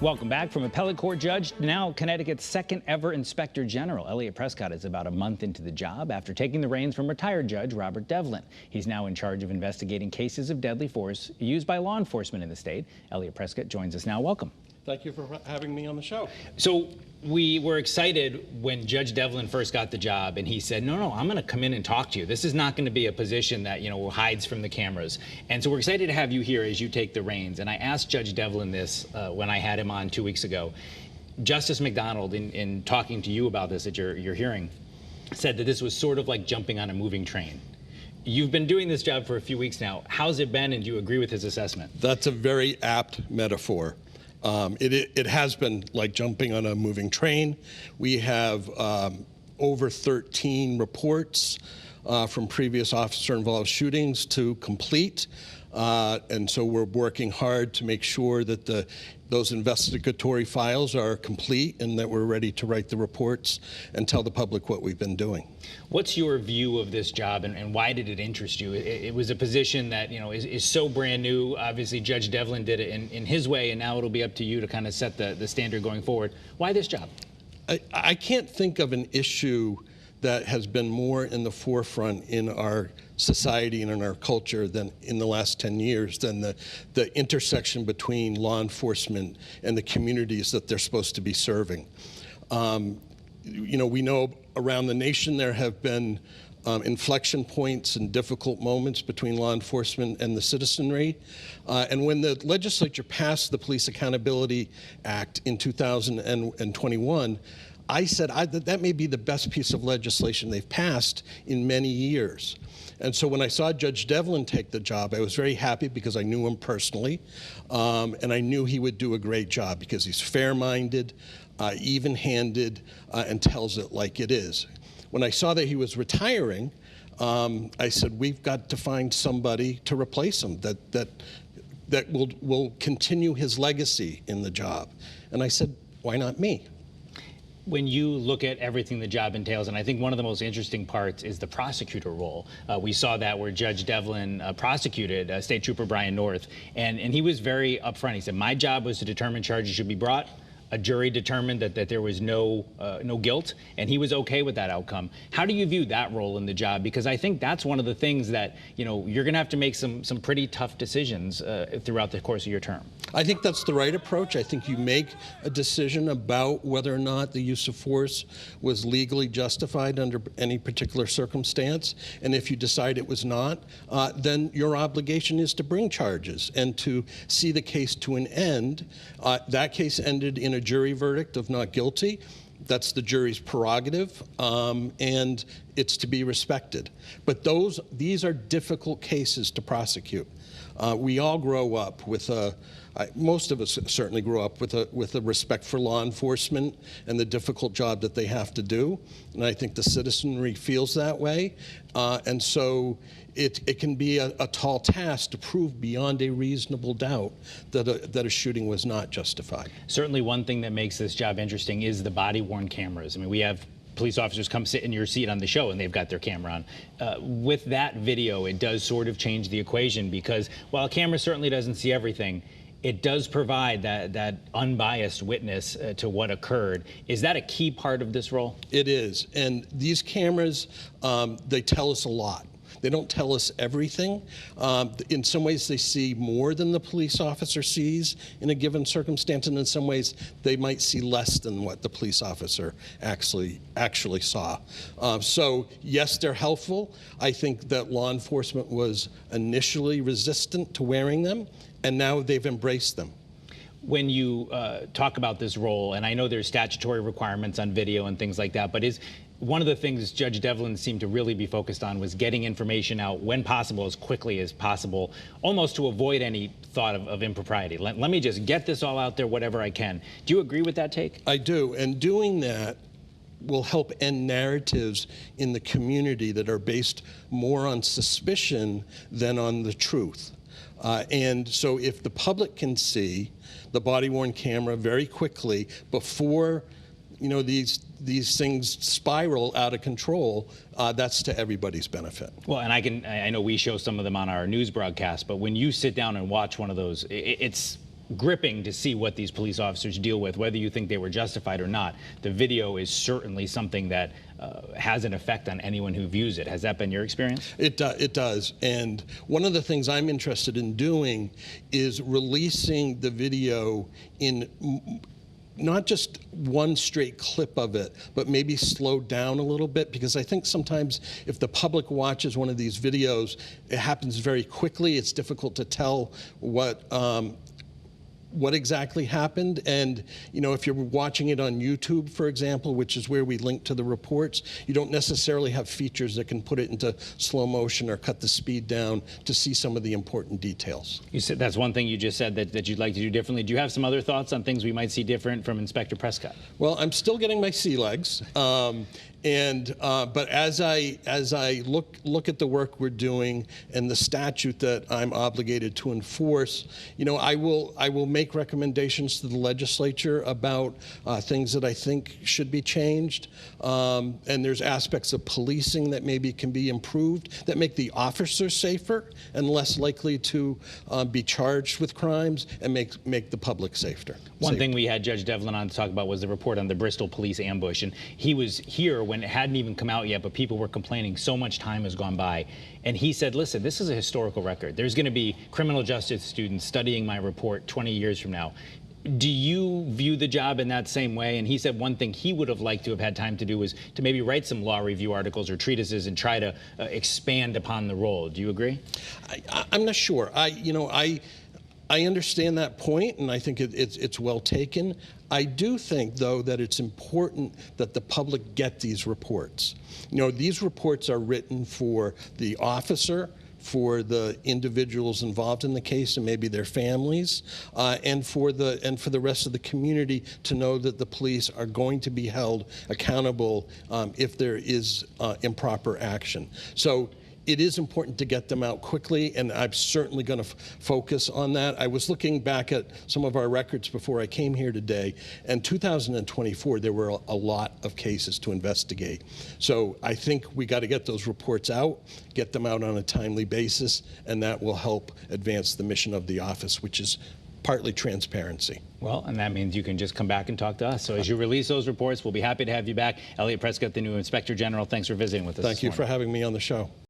Welcome back. From appellate court judge, now Connecticut's second ever inspector general. Eliot Prescott is about a month into the job after taking the reins from retired judge Robert Devlin. He's now in charge of investigating cases of deadly force used by law enforcement in the state. Eliot Prescott joins us now. Welcome. Thank you for having me on the show. So we were excited when Judge Devlin first got the job, and he said, no, I'm going to come in and talk to you. This is not going to be a position that, hides from the cameras. And so we're excited to have you here as you take the reins. And I asked Judge Devlin this when I had him on 2 weeks ago. Justice McDonald, in talking to you about this at your hearing, said that this was sort of like jumping on a moving train. You've been doing this job for a few weeks now. How's it been, and do you agree with his assessment? That's a very apt metaphor. It has been like jumping on a moving train. We have over 13 reports from previous officer-involved shootings to complete. And so we're working hard to make sure that those investigatory files are complete and that we're ready to write the reports and tell the public what we've been doing. What's your view of this job, and why did it interest you? It was a position that is so brand new. Obviously, Judge Devlin did it in his way, and now it'll be up to you to kind of set the standard going forward. Why this job? I can't think of an issue that has been more in the forefront in our society and in our culture than in the last 10 years than the intersection between law enforcement and the communities that they're supposed to be serving. We know around the nation there have been inflection points and difficult moments between law enforcement and the citizenry. And when the legislature passed the Police Accountability Act in 2021, I said that may be the best piece of legislation they've passed in many years. And so when I saw Judge Devlin take the job, I was very happy because I knew him personally, and I knew he would do a great job because he's fair-minded, even-handed, and tells it like it is. When I saw that he was retiring, I said, we've got to find somebody to replace him that will continue his legacy in the job. And I said, why not me? When you look at everything the job entails, and I think one of the most interesting parts is the prosecutor role. We saw that where Judge Devlin prosecuted State Trooper Brian North, and he was very upfront. He said, my job was to determine charges should be brought. A jury determined that there was no guilt, and he was okay with that outcome. How do you view that role in the job? Because I think that's one of the things that you're going to have to make some pretty tough decisions throughout the course of your term. I think that's the right approach. I think you make a decision about whether or not the use of force was legally justified under any particular circumstance, and if you decide it was not, then your obligation is to bring charges and to see the case to an end. That case ended in a jury verdict of not guilty. That's the jury's prerogative, and it's to be respected. But these are difficult cases to prosecute. We all grow up with most of us certainly grew up with a respect for law enforcement and the difficult job that they have to do. And I think the citizenry feels that way. And so it can be a tall task to prove beyond a reasonable doubt that a shooting was not justified. Certainly one thing that makes this job interesting is the body-worn cameras. I mean, we have police officers come sit in your seat on the show and they've got their camera on. With that video, it does sort of change the equation because while a camera certainly doesn't see everything, it does provide that unbiased witness to what occurred. Is that a key part of this role? It is. And these cameras, they tell us a lot. They don't tell us everything. In some ways, they see more than the police officer sees in a given circumstance, and in some ways, they might see less than what the police officer actually saw. So yes, they're helpful. I think that law enforcement was initially resistant to wearing them, and now they've embraced them. When you talk about this role, and I know there's statutory requirements on video and things like that, but one of the things Judge Devlin seemed to really be focused on was getting information out when possible, as quickly as possible, almost to avoid any thought of impropriety. Let me just get this all out there, whatever I can. Do you agree with that take? I do, and doing that will help end narratives in the community that are based more on suspicion than on the truth. And so if the public can see the body-worn camera very quickly before these things spiral out of control, that's to everybody's benefit. Well, and I know we show some of them on our news broadcast, but when you sit down and watch one of those, it's gripping to see what these police officers deal with, whether you think they were justified or not. The video is certainly something that has an effect on anyone who views it. Has that been your experience? It does. And one of the things I'm interested in doing is releasing the video in not just one straight clip of it, but maybe slowed down a little bit, because I think sometimes if the public watches one of these videos, it happens very quickly. It's difficult to tell what exactly happened. And if you're watching it on YouTube, for example, which is where we link to the reports, you don't necessarily have features that can put it into slow motion or cut the speed down to see some of the important details. You said that's one thing you just said that you'd like to do differently. Do you have some other thoughts on things we might see different from Inspector Prescott? Well, I'm still getting my sea legs. But as I look at the work we're doing and the statute that I'm obligated to enforce, I will make recommendations to the legislature about things that I think should be changed. And there's aspects of policing that maybe can be improved that make the officers safer and less likely to be charged with crimes, and make the public safer. One thing we had Judge Devlin on to talk about was the report on the Bristol police ambush, and he was here when it hadn't even come out yet, but people were complaining so much time has gone by. And he said, listen, this is a historical record. There's going to be criminal justice students studying my report 20 years from now. Do you view the job in that same way? And he said one thing he would have liked to have had time to do was to maybe write some law review articles or treatises and try to expand upon the role. Do you agree? I'm not sure. I understand that point, and I think it's well taken. I do think, though, that it's important that the public get these reports. These reports are written for the officer, for the individuals involved in the case and maybe their families, and for the rest of the community to know that the police are going to be held accountable if there is improper action. So it is important to get them out quickly, and I'm certainly going to focus on that. I was looking back at some of our records before I came here today, and 2024, there were a lot of cases to investigate. So I think we got to get those reports out, get them out on a timely basis, and that will help advance the mission of the office, which is partly transparency. Well, and that means you can just come back and talk to us. So as you release those reports, we'll be happy to have you back. Eliot Prescott, the new Inspector General, thanks for visiting with us. Thank you for having me on the show.